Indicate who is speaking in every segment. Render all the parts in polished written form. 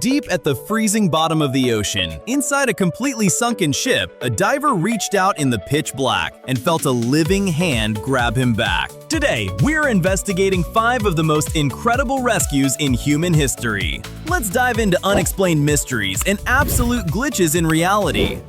Speaker 1: Deep at the freezing bottom of the ocean, inside a completely sunken ship, a diver reached out in the pitch black and felt a living hand grab him back. Today, we're investigating 5 of the most incredible rescues in human history. Let's dive into unexplained mysteries and absolute glitches in reality.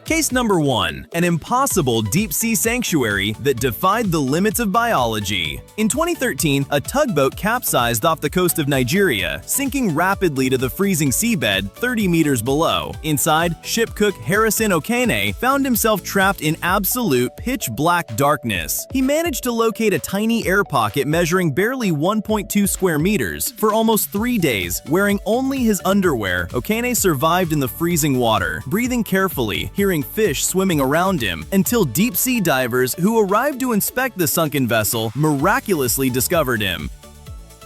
Speaker 1: Case number 1. An impossible deep-sea sanctuary that defied the limits of biology. In 2013, a tugboat capsized off the coast of Nigeria, sinking rapidly to the freezing seabed 30 meters below. Inside, ship cook Harrison Okene found himself trapped in absolute pitch-black darkness. He managed to locate a tiny air pocket measuring barely 1.2 square meters. For almost 3 days, wearing only his underwear, Okene survived in the freezing water, breathing carefully, hearing fish swimming around him, until deep-sea divers who arrived to inspect the sunken vessel miraculously discovered him.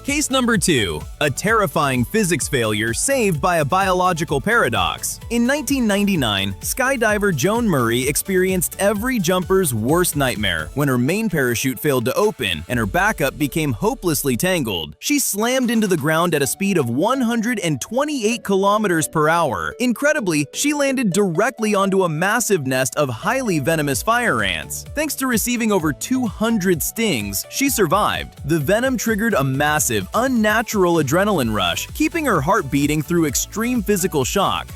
Speaker 1: Case number 2. A terrifying physics failure saved by a biological paradox. In 1999, skydiver Joan Murray experienced every jumper's worst nightmare when her main parachute failed to open and her backup became hopelessly tangled. She slammed into the ground at a speed of 128 kilometers per hour. Incredibly, she landed directly onto a massive nest of highly venomous fire ants. Thanks to receiving over 200 stings, she survived. The venom triggered a massive, unnatural adrenaline rush, keeping her heart beating through extreme physical shock.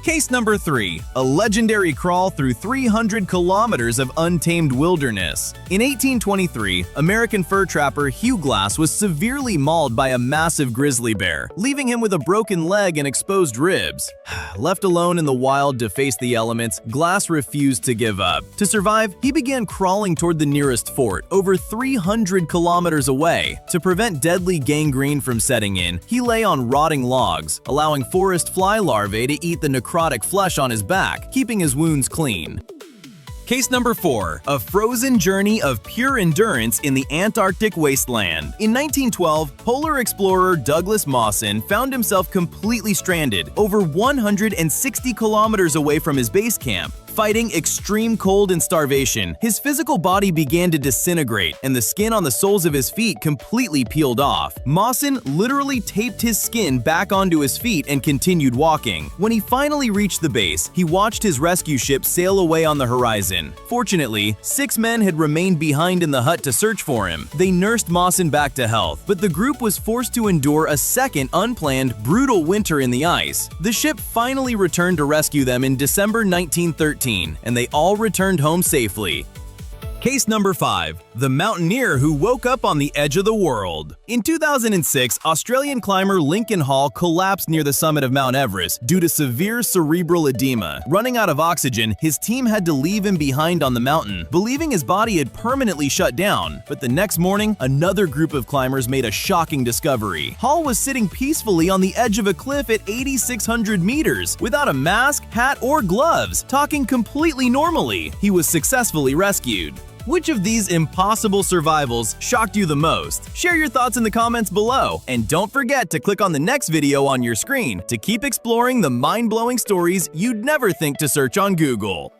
Speaker 1: Case number 3. A legendary crawl through 300 kilometers of untamed wilderness. In 1823, American fur trapper Hugh Glass was severely mauled by a massive grizzly bear, leaving him with a broken leg and exposed ribs. Left alone in the wild to face the elements, Glass refused to give up. To survive, he began crawling toward the nearest fort, over 300 kilometers away. To prevent deadly gangrene from setting in, he lay on rotting logs, allowing forest fly larvae to eat the necrotic flesh on his back, keeping his wounds clean. Case number 4. A frozen journey of pure endurance in the Antarctic wasteland. In 1912, polar explorer Douglas Mawson found himself completely stranded, over 160 kilometers away from his base camp. Fighting extreme cold and starvation, his physical body began to disintegrate and the skin on the soles of his feet completely peeled off. Mawson literally taped his skin back onto his feet and continued walking. When he finally reached the base, he watched his rescue ship sail away on the horizon. Fortunately, 6 men had remained behind in the hut to search for him. They nursed Mawson back to health, but the group was forced to endure a second unplanned, brutal winter in the ice. The ship finally returned to rescue them in December 1913. And they all returned home safely. Case number 5. The mountaineer who woke up on the edge of the world. In 2006, Australian climber Lincoln Hall collapsed near the summit of Mount Everest due to severe cerebral edema. Running out of oxygen, his team had to leave him behind on the mountain, believing his body had permanently shut down. But the next morning, another group of climbers made a shocking discovery. Hall was sitting peacefully on the edge of a cliff at 8,600 meters, without a mask, hat, or gloves, talking completely normally. He was successfully rescued. Which of these impossible survivals shocked you the most? Share your thoughts in the comments below, and don't forget to click on the next video on your screen to keep exploring the mind-blowing stories you'd never think to search on Google.